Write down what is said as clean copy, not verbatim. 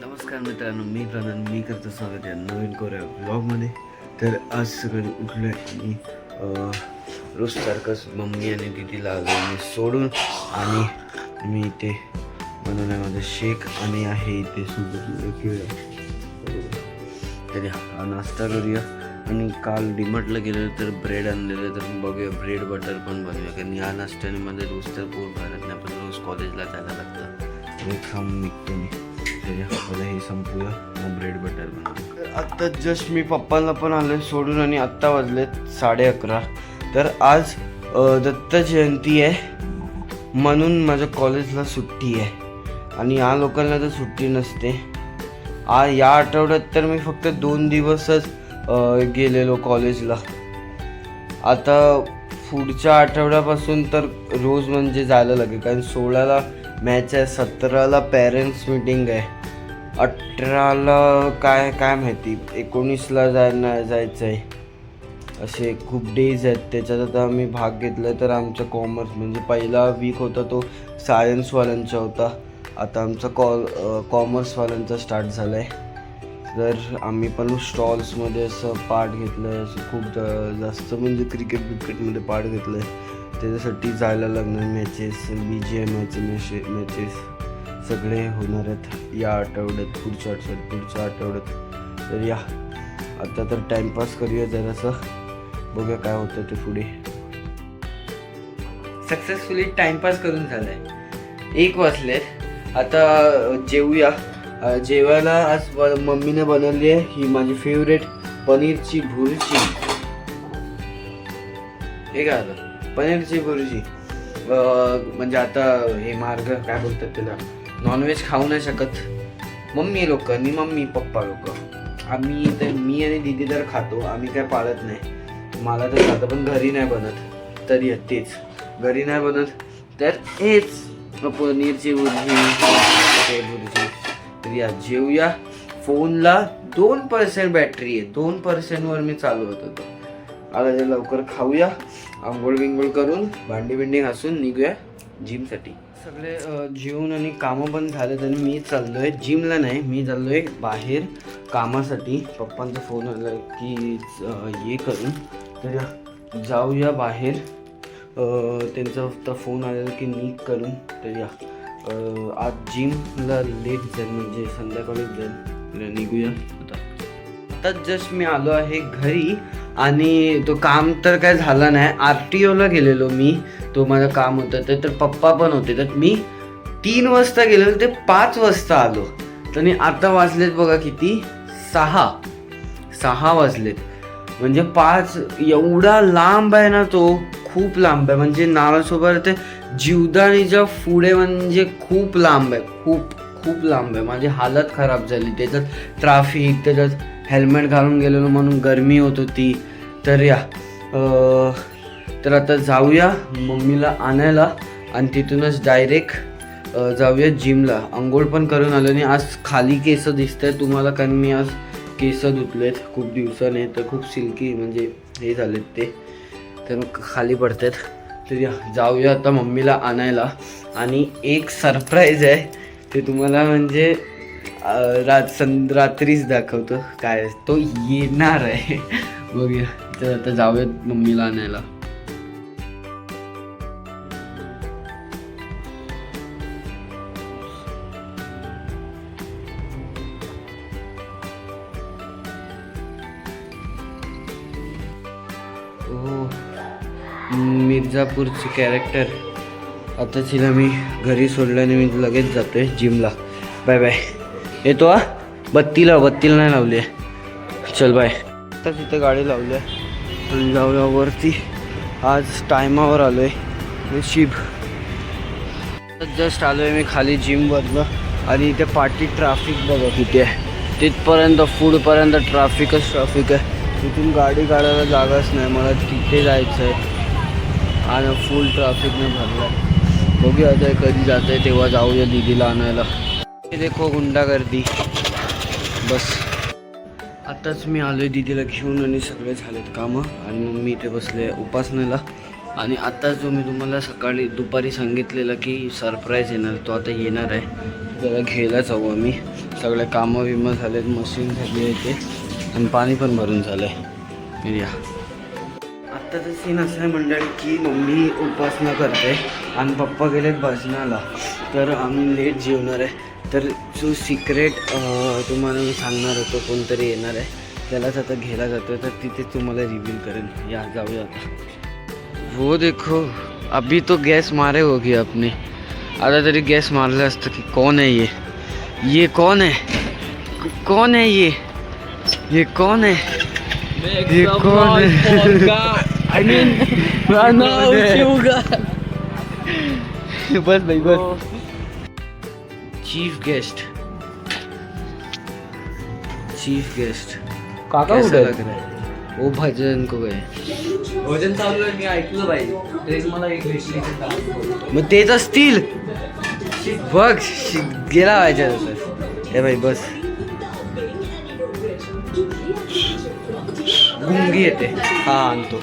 नमस्कार मित्रांनो, मी प्रनंद. मी करतो स्वागत आहे नवीन कोऱ्या ब्लॉगमध्ये. तर आज सकाळी उठलो आहे आणि रोज सारखंच मम्मी आणि दीदीला आलो मी सोडून आणि मी इथे बनवण्यामध्ये शेक आणि आहे इथे सोबत खेळ. तरी हा नाश्ता करूया. आणि काल डीमार्टला गेलं तर ब्रेड आणलेलं, तर बघूया ब्रेड बटर पण बनवूया. कारण या नाश्त्याने मध्ये रोज तर पोट भरत नाही, पण रोज कॉलेजला जायला लागतं. मी खाऊन निघतो मी. त्याच्या हे संपूया, मग ब्रेड बटर बनवू. आत्ता जस्ट मी पप्पांना पण आलं सोडून आणि आत्ता वाजलेत 11:30. तर आज दत्त जयंती आहे म्हणून माझ्या कॉलेजला सुट्टी आहे आणि या लोकांना तर सुट्टी नसते. या आठवड्यात तर मी फक्त 2 दिवसच गेलेलो कॉलेजला. आता पुढच्या आठवड्यापासून तर रोज म्हणजे जायला लागेल, कारण 16ला मॅच आहे, 17ला पॅरेंट्स मीटिंग आहे, 18ला काय माहिती, 19ला जायचं आहे. असे खूप डेज आहेत. त्याच्यात आता आम्ही भाग घेतला तर आमचा कॉमर्स म्हणजे पहिला वीक होता तो सायन्सवाल्यांचा होता. आता आमचा कॉमर्सवाल्यांचा स्टार्ट झाला आहे. तर आम्ही पण स्टॉल्समध्ये असं पार्ट घेतलं आहे. असं खूप जास्त म्हणजे क्रिकेटमध्ये पार्ट घेतलं आहे. त्याच्यासाठी जायला लागणार. मॅचेस, BGMIचे मॅचेस सगळे होणार आहेत या आठवड्यात, पुढच्या आठवड्यात. तर या आता तर टाईमपास करूया जरासं, बघूया काय होतं ते पुढे. सक्सेसफुली टाईमपास करून झालाय. 1 वाजले. आता जेवूया. जेवायला आज मम्मीने बनवली आहे ही माझी फेवरेट पनीरची भुर्जी. हे काय आलं, पनीरची भुर्जी. म्हणजे आता हे मार्ग काय बोलतात त्याला, नॉनव्हेज खाऊ नाही शकत मम्मी लोक आणि मम्मी पप्पा लोक. मी आणि दीदी तर खातो, आम्ही काय पाळत नाही. मला तर खातं पण घरी नाही बनत. तरी तेच घरी नाही बनत तर हेच पनीरची भुर्जी. तर या जेवूया. फोनला 2% बॅटरी आहे, 2%वर मी चालवत होतो. आता ते लवकर खाऊया. आंघोळ बिंघोळ करून भांडी घासून निघूया जिमसाठी. सगळे जेवून आणि कामं पण झाले आणि मी चाललोय जिमला नाही, मी चाललोय बाहेर कामासाठी. पप्पांचा फोन आला की ये करून, तर जाऊया बाहेर. त्यांचा फक्त फोन आलेला की निघ करून. तर या आज जिमला लेट जाईल, म्हणजे संध्याकाळीच जाईल. निघूया आता जस्ट मी आलो आहे घरी आणि तो काम तर काय झाला नाही. RTOला गेलेलो मी, तो माझं काम होतं तर पप्पा पण होते. तर मी 3 वाजता गेलेलो ते 5 वाजता आलो. तर आता वाजलेत बघा किती, 6 वाजलेत. म्हणजे 5 एवढा लांब आहे ना, तो खूप लांब आहे. म्हणजे नालासोबत ते जीवदानीच्या पुढे म्हणजे खूप लांब आहे, खूप लांब आहे. माझी हालत खराब झाली. त्याच्यात ट्रॅफिक, त्याच्यात हेल्मेट घालून गेलेलो म्हणून गरमी होत होती. तर या तर आता जाऊया मम्मीला आणायला आणि तिथूनच डायरेक्ट जाऊया जिमला. आंघोळ पण करून आलो आणि आज खाली केस दिसत आहे तुम्हाला, कारण मी आज केस धुतलेत खूप दिवसाने. तर खूप सिल्की म्हणजे हे झालेत ते, तर मग खाली पडतात. तर या जाऊया आता मम्मीला आणायला. आणि एक सरप्राईज आहे ते तुम्हाला म्हणजे रात्रीच दाखवतो काय, तो येणार आहे बघूया. तर आता जाऊयात मम्मीला आणायला. मिर्झापूरची कॅरेक्टर. आता तिला मी घरी सोडल्याने मी लगेच जातोय जिमला. Bye bye. येतो बत्तीला नाही लावली आहे. चल बाय. आता तिथे गाडी लावली आहे, लावल्यावरती आज टायमावर आलो आहे. नशीब. जस्ट आलो आहे मी खाली जिमवरनं आणि इथे पाठी ट्रॅफिक बघा किती आहे. तिथपर्यंत पुढपर्यंत ट्रॅफिक आहे. तिथून गाडी काढायला जागाच नाही. मला तिथे जायचं आहे आणि फुल ट्रॅफिकने भरला आहे. बघूया आता कधी जात आहे तेव्हा जाऊया दीदीला आणायला. हे देखो गुंडागर्दी. बस आताच मी आलो आहे दीदीला घेऊन आणि सगळे झालेत कामं आणि मग मी इथे बसले उपासनेला. आणि आता जो मी तुम्हाला दुपारी सांगितलेलं की सरप्राईज येणार, तो आता येणार आहे. त्याला घ्यायला जाऊ आम्ही. सगळे कामं विमं झालेत, मशीन झाली आहे ते, आणि पाणी पण भरून झालं आहे. या आत्ताचं सीन असं आहे मंडळी की मम्मी उपासना करते आणि पप्पा गेलेत भजनाला, तर आम्ही लेट जेवणार आहे. तर जो सिक्रेट तुम्हाला मी सांगणार होतो, कोणतरी येणार आहे त्यालाच आता घ्यायला जातो, तर तिथे तुम्हाला रिव्हील करेन. या जाऊया आता. वो देखो अभी तो गैस मारे होगी आपने, आता तरी गैस मारलं असतं की कौन है ये कौन है, कौन है ये कौन है, ये कौन है. I mean, बस भाई बस. चीफ गेस्ट काका कैसा कुठे लग रहा है? वो भजन को गए. भजन चालू आहे, मी ऐकलं बाई. तेच मला एक भेटली. मग तेच असतील बघ. गेला व्हायच्या हे भाई बस. गुंगी येते. हा आणतो.